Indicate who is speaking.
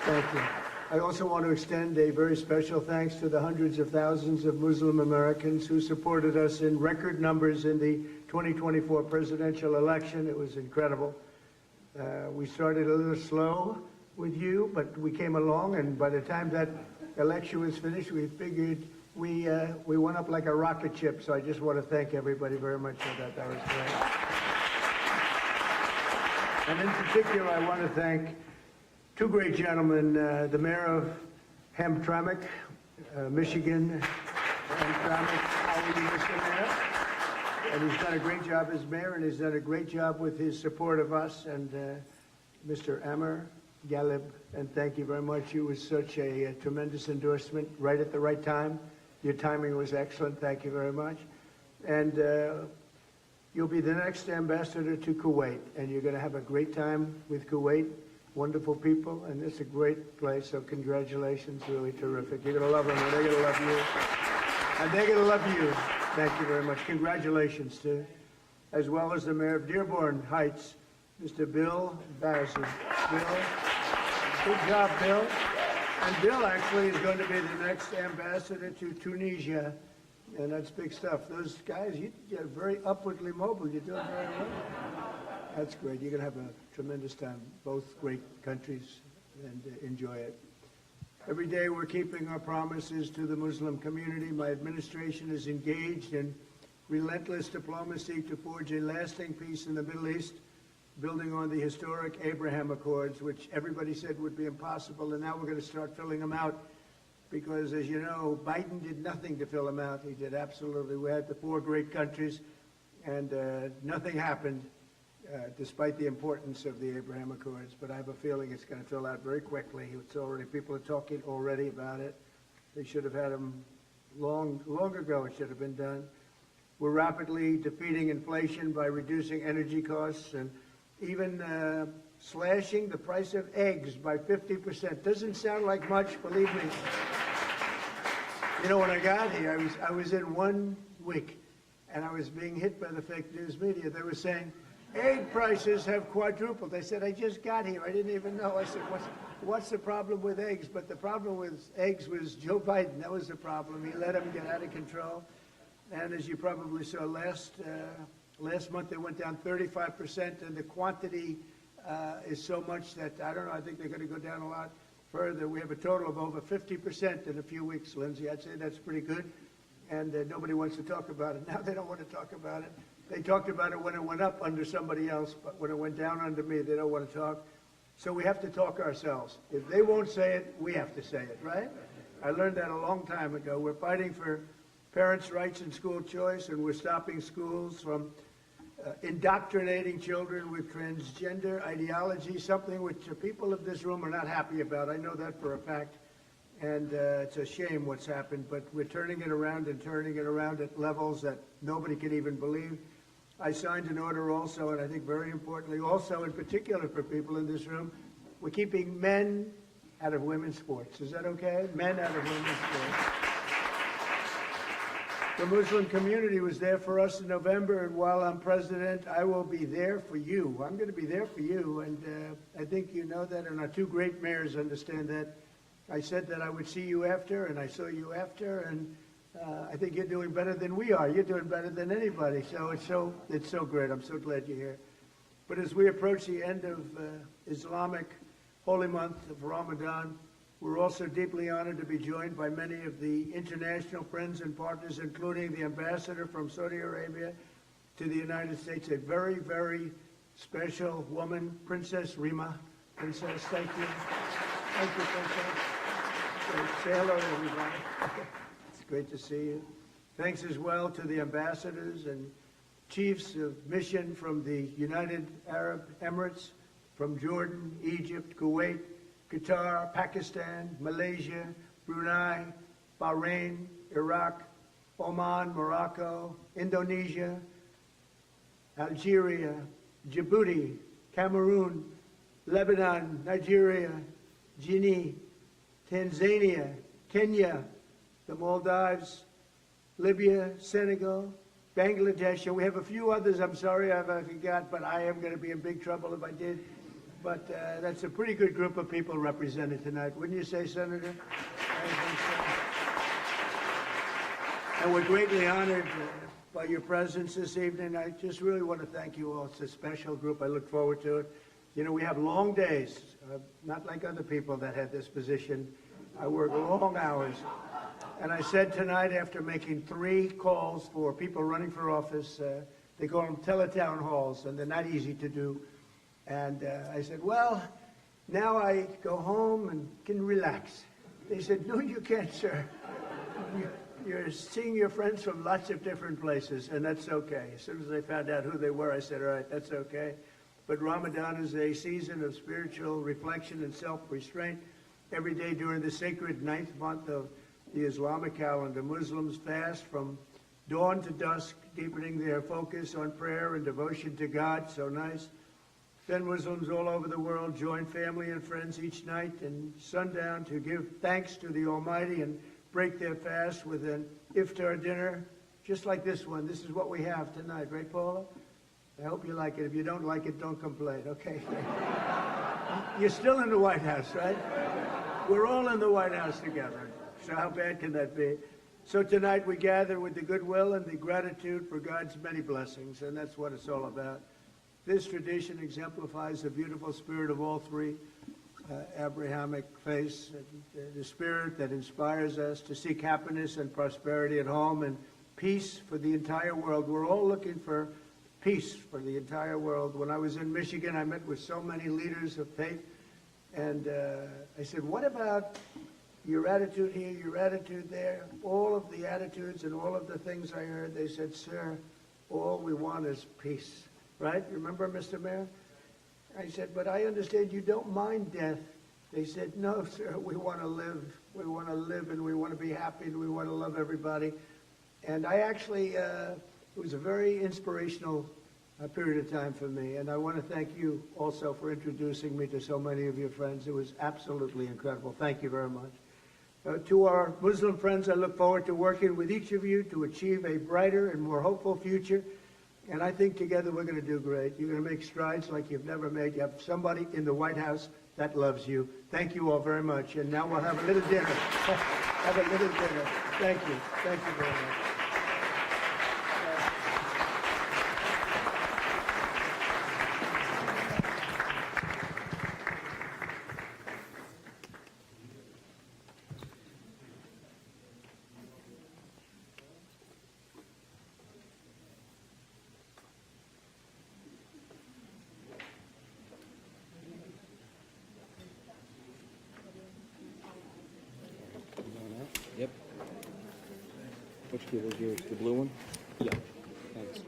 Speaker 1: Thank you. I also want to extend a very special thanks to the hundreds of thousands of Muslim Americans who supported us in record numbers in the 2024 presidential election. It was incredible. We started a little slow with you, but we came along, and by the time that election was finished, we figured we went up like a rocket ship. So I just want to thank everybody very much for that. That was great. And in particular, I want to thank two great gentlemen, the mayor of Hamtramck, Michigan. Hamtramck, how are you, Mr. Mayor? And he's done a great job as mayor, and he's done a great job with his support of us. And Mr. Amr Galib, and thank you very much. You was such a tremendous endorsement, right at the right time. Your timing was excellent. Thank you very much. And you'll be the next ambassador to Kuwait, and you're going to have a great time with Kuwait. Wonderful people, and it's a great place, so congratulations, really terrific. You're going to love them, and they're going to love you. And they're going to love you. Thank you very much. Congratulations to, as well as the mayor of Dearborn Heights, Mr. Bill Bazin. Bill, good job, Bill. And Bill actually is going to be the next ambassador to Tunisia, and that's big stuff. Those guys, you're very upwardly mobile. You're doing very well. That's great. You're going to have a tremendous time. Both great countries, and enjoy it. Every day we're keeping our promises to the Muslim community. My administration is engaged in relentless diplomacy to forge a lasting peace in the Middle East, building on the historic Abraham Accords, which everybody said would be impossible, and now we're going to start filling them out because, as you know, Biden did nothing to fill them out. He did absolutely. We had the four great countries, and nothing happened. Despite the importance of the Abraham Accords, but I have a feeling it's going to fill out very quickly. It's already, people are talking already about it. They should have had them long ago. It should have been done. We're rapidly defeating inflation by reducing energy costs and even slashing the price of eggs by 50%. Doesn't sound like much, believe me. You know, when I got here, I was in 1 week, and I was being hit by the fake news media. They were saying, egg prices have quadrupled. I said, I just got here. I didn't even know. I said, what's the problem with eggs? But the problem with eggs was Joe Biden. That was the problem. He let them get out of control. And as you probably saw last month, they went down 35%, and the quantity is so much that, I don't know, I think they're going to go down a lot further. We have a total of over 50% in a few weeks, Lindsay. I'd say that's pretty good. And nobody wants to talk about it. Now they don't want to talk about it. They talked about it when it went up under somebody else, but when it went down under me, they don't want to talk. So we have to talk ourselves. If they won't say it, we have to say it, right? I learned that a long time ago. We're fighting for parents' rights and school choice, and we're stopping schools from indoctrinating children with transgender ideology, something which the people of this room are not happy about. I know that for a fact. And it's a shame what's happened, but we're turning it around and turning it around at levels that nobody can even believe. I signed an order also, and I think very importantly, also in particular for people in this room, we're keeping men out of women's sports. Is that okay? Men out of women's sports. The Muslim community was there for us in November, and while I'm president, I will be there for you. I'm going to be there for you, and I think you know that, and our two great mayors understand that. I said that I would see you after, and I saw you after, and I think you're doing better than we are. You're doing better than anybody, so it's so great. I'm so glad you're here. But as we approach the end of Islamic holy month of Ramadan, we're also deeply honored to be joined by many of the international friends and partners, including the ambassador from Saudi Arabia to the United States, a very, very special woman, Princess Rima. Princess, thank you. Thank you, Princess. Say hello to everybody. It's great to see you. Thanks as well to the ambassadors and chiefs of mission from the United Arab Emirates, from Jordan, Egypt, Kuwait, Qatar, Pakistan, Malaysia, Brunei, Bahrain, Iraq, Oman, Morocco, Indonesia, Algeria, Djibouti, Cameroon, Lebanon, Nigeria, Guinea, Tanzania, Kenya, the Maldives, Libya, Senegal, Bangladesh, and we have a few others. I'm sorry if I forgot, but I am going to be in big trouble if I did. but that's a pretty good group of people represented tonight. Wouldn't you say, Senator? I think so. And we're greatly honored by your presence this evening. I just really want to thank you all. It's a special group. I look forward to it. You know, we have long days, not like other people that had this position. I work long hours. And I said tonight, after making 3 calls for people running for office, they call them teletown halls, and they're not easy to do. And I said, well, now I go home and can relax. They said, no, you can't, sir. You're seeing your friends from lots of different places, and that's okay. As soon as I found out who they were, I said, all right, that's okay. But Ramadan is a season of spiritual reflection and self-restraint. Every day during the sacred 9th month of the Islamic calendar, Muslims fast from dawn to dusk, deepening their focus on prayer and devotion to God. So nice. Then Muslims all over the world join family and friends each night and sundown to give thanks to the Almighty and break their fast with an Iftar dinner, just like this one. This is what we have tonight, right, Paula? I hope you like it. If you don't like it, don't complain, okay? You're still in the White House, right? We're all in the White House together. So how bad can that be? So tonight we gather with the goodwill and the gratitude for God's many blessings, and that's what it's all about. This tradition exemplifies the beautiful spirit of all 3 Abrahamic faiths, the spirit that inspires us to seek happiness and prosperity at home and peace for the entire world. We're all looking for peace for the entire world. When I was in Michigan, I met with so many leaders of faith, and I said, what about your attitude here, your attitude there, all of the attitudes and all of the things I heard? They said, sir, all we want is peace, right? Remember, Mr. Mayor? I said, but I understand you don't mind death. They said, no, sir, we want to live. We want to live, and we want to be happy, and we want to love everybody. And I actually, it was a very inspirational period of time for me, and I want to thank you also for introducing me to so many of your friends. It was absolutely incredible. Thank you very much. To our Muslim friends, I look forward to working with each of you to achieve a brighter and more hopeful future. And I think together we're going to do great. You're going to make strides like you've never made. You have somebody in the White House that loves you. Thank you all very much. And now we'll have a little dinner. Have a little dinner. Thank you. Thank you very much.
Speaker 2: Yep. Which key was yours? The blue one? Yeah. Thanks.